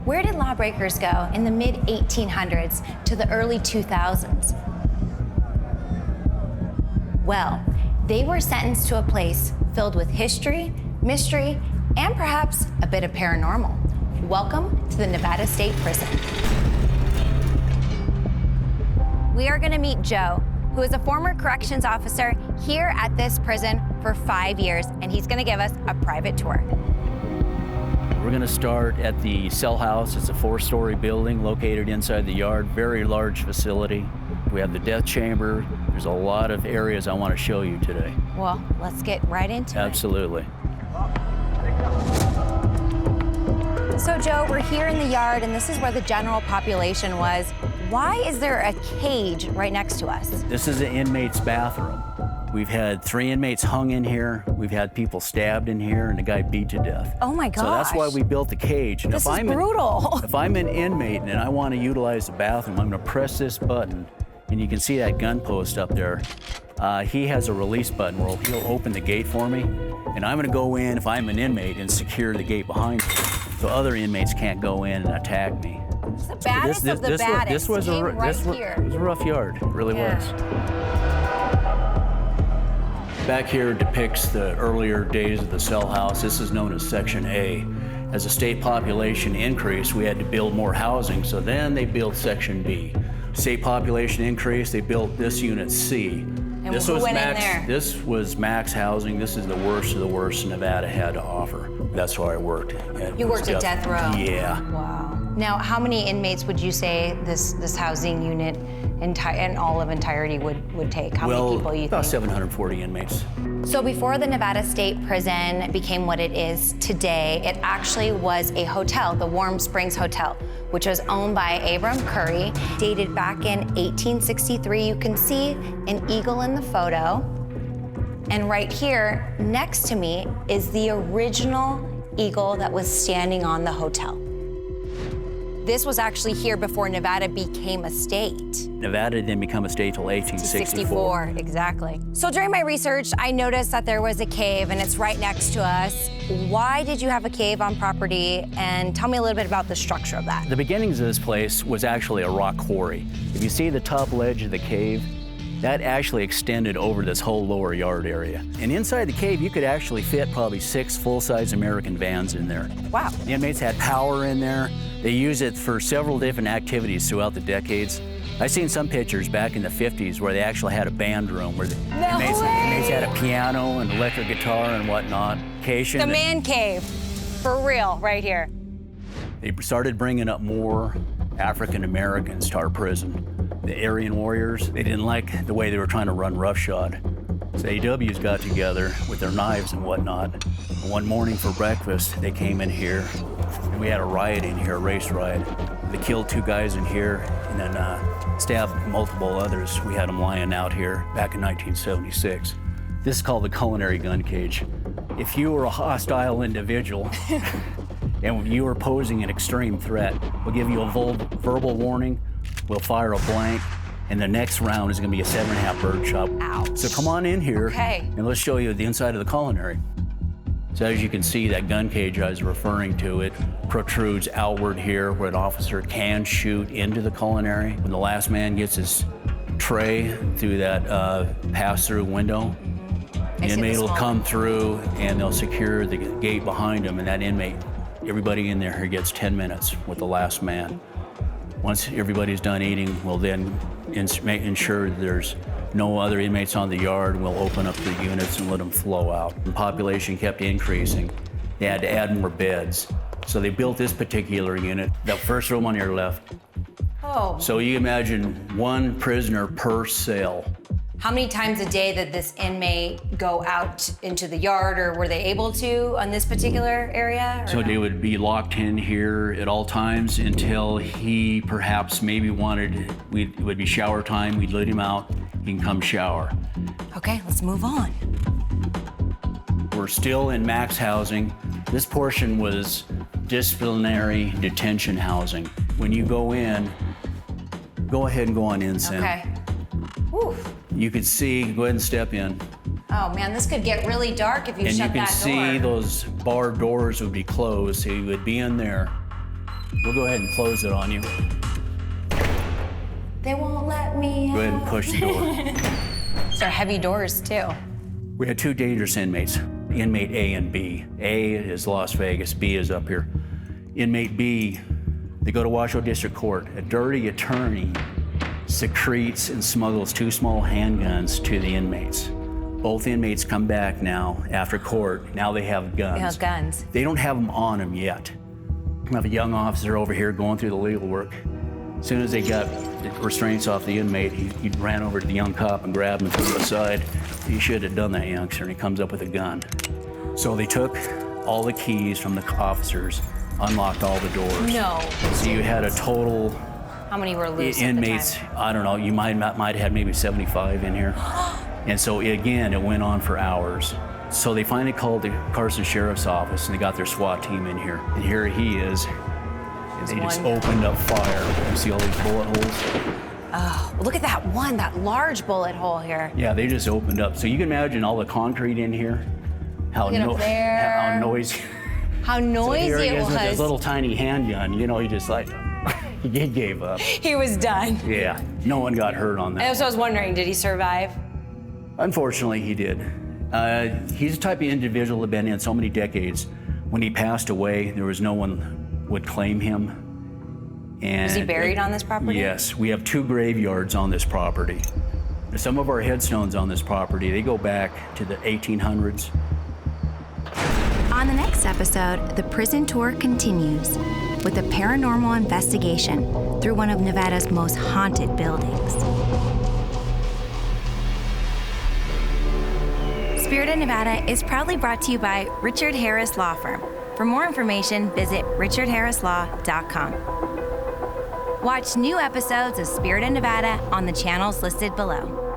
Where did lawbreakers go in the mid-1800s to the early 2000s? Well, they were sentenced to a place filled with history, mystery, and perhaps a bit of paranormal. Welcome to the Nevada State Prison. We are gonna meet Joe, who is a former corrections officer here at this prison for 5 years, and he's gonna give us a private tour. We're gonna start at the cell house. It's a 4-story building located inside the yard, very large facility. We have the death chamber. There's a lot of areas I wanna show you today. Well, let's get right into it. Absolutely. So Joe, we're here in the yard, and this is where the general population was. Why is there a cage right next to us? This is the inmate's bathroom. We've had 3 inmates hung in here. We've had people stabbed in here, and a guy beat to death. Oh my gosh. So that's why we built the cage. And this is brutal. If I'm an inmate and I want to utilize the bathroom, I'm gonna press this button, and you can see that gun post up there. He has a release button where he'll open the gate for me, and I'm gonna go in, if I'm an inmate, and secure the gate behind me, so other inmates can't go in and attack me. It's the baddest of the baddest. This was a rough yard, it really was. Back here depicts the earlier days of the cell house. This is known as Section A. As the state population increased, we had to build more housing, so then they built Section B. State population increased, they built this unit C. And who went in there? This was max housing. This is the worst of the worst Nevada had to offer. That's where I worked. You worked at death row? Yeah. Wow. Now, how many inmates would you say this housing unit in all of entirety would take? How many people you about think? 740 inmates. So before the Nevada State Prison became what it is today, it actually was a hotel, the Warm Springs Hotel, which was owned by Abram Curry, dated back in 1863. You can see an eagle in the photo. And right here, next to me, is the original eagle that was standing on the hotel. This was actually here before Nevada became a state. Nevada didn't become a state till 1864. Exactly. So during my research, I noticed that there was a cave, and it's right next to us. Why did you have a cave on property? And tell me a little bit about the structure of that. The beginnings of this place was actually a rock quarry. If you see the top ledge of the cave, that actually extended over this whole lower yard area. And inside the cave, you could actually fit probably 6 full-size American vans in there. Wow. The inmates had power in there. They used it for several different activities throughout the decades. I've seen some pictures back in the 50s where they actually had a band room where the inmates had a piano and electric guitar and whatnot. The man cave, for real, right here. They started bringing up more African Americans to our prison. The Aryan Warriors, they didn't like the way they were trying to run roughshod. So AWs got together with their knives and whatnot. And one morning for breakfast, they came in here, and we had a riot in here, a race riot. They killed 2 guys in here, and then stabbed multiple others. We had them lying out here back in 1976. This is called the culinary gun cage. If you were a hostile individual, and you were posing an extreme threat, we'll give you a verbal warning, we'll fire a blank, and the next round is gonna be a 7.5 bird shot. Ouch. So come on in here, and let's show you the inside of the culinary. So as you can see, that gun cage I was referring to, it protrudes outward here where an officer can shoot into the culinary. When the last man gets his tray through that pass-through window, the inmate will come through and they'll secure the gate behind him, and that inmate, everybody in there gets 10 minutes with the last man. Once everybody's done eating, we'll then ensure there's no other inmates on the yard. We'll open up the units and let them flow out. The population kept increasing. They had to add more beds. So they built this particular unit, the first room on your left. Oh. So you imagine 1 prisoner per cell. How many times a day did this inmate go out into the yard, or were they able to on this particular area? So they would be locked in here at all times until he perhaps maybe wanted, it would be shower time, we'd let him out, he can come shower. Okay, let's move on. We're still in max housing. This portion was disciplinary detention housing. When you go in, go ahead and go on in, Sam. Okay. Whew. You could see, go ahead and step in. Oh man, this could get really dark if you shut that door. And you can see those barred doors would be closed, so you would be in there. We'll go ahead and close it on you. They won't let me Go ahead and push the door. These are heavy doors, too. We had 2 dangerous inmates, inmate A and B. A is Las Vegas, B is up here. Inmate B, they go to Washoe District Court. A dirty attorney secretes and smuggles 2 small handguns to the inmates. Both inmates come back now after court. Now they have guns. They have guns. They don't have them on them yet. We have a young officer over here going through the legal work. As soon as they got the restraints off the inmate, he ran over to the young cop and grabbed him and threw him aside. He should have done that, youngster, and he comes up with a gun. So they took all the keys from the officers, unlocked all the doors. No. So you had a total... How many were loose inmates, at the time? I don't know, you might have had maybe 75 in here. And so again, it went on for hours. So they finally called the Carson Sheriff's Office and they got their SWAT team in here. And here he is. And they just opened up fire. You see all these bullet holes? Oh, look at that one, that large bullet hole here. Yeah, they just opened up. So you can imagine all the concrete in here, how noisy. How noisy so here he it is was. with his little tiny handgun, you know, he just like, he gave up. He was done. Yeah, no one got hurt on that. And so I was wondering, did he survive? Unfortunately, he did. He's the type of individual that had been in so many decades. When he passed away, there was no one would claim him. And was he buried on this property? Yes, we have 2 graveyards on this property. Some of our headstones on this property, they go back to the 1800s. On the next episode, the prison tour continues with a paranormal investigation through one of Nevada's most haunted buildings. Spirited Nevada is proudly brought to you by Richard Harris Law Firm. For more information, visit richardharrislaw.com. Watch new episodes of Spirited Nevada on the channels listed below.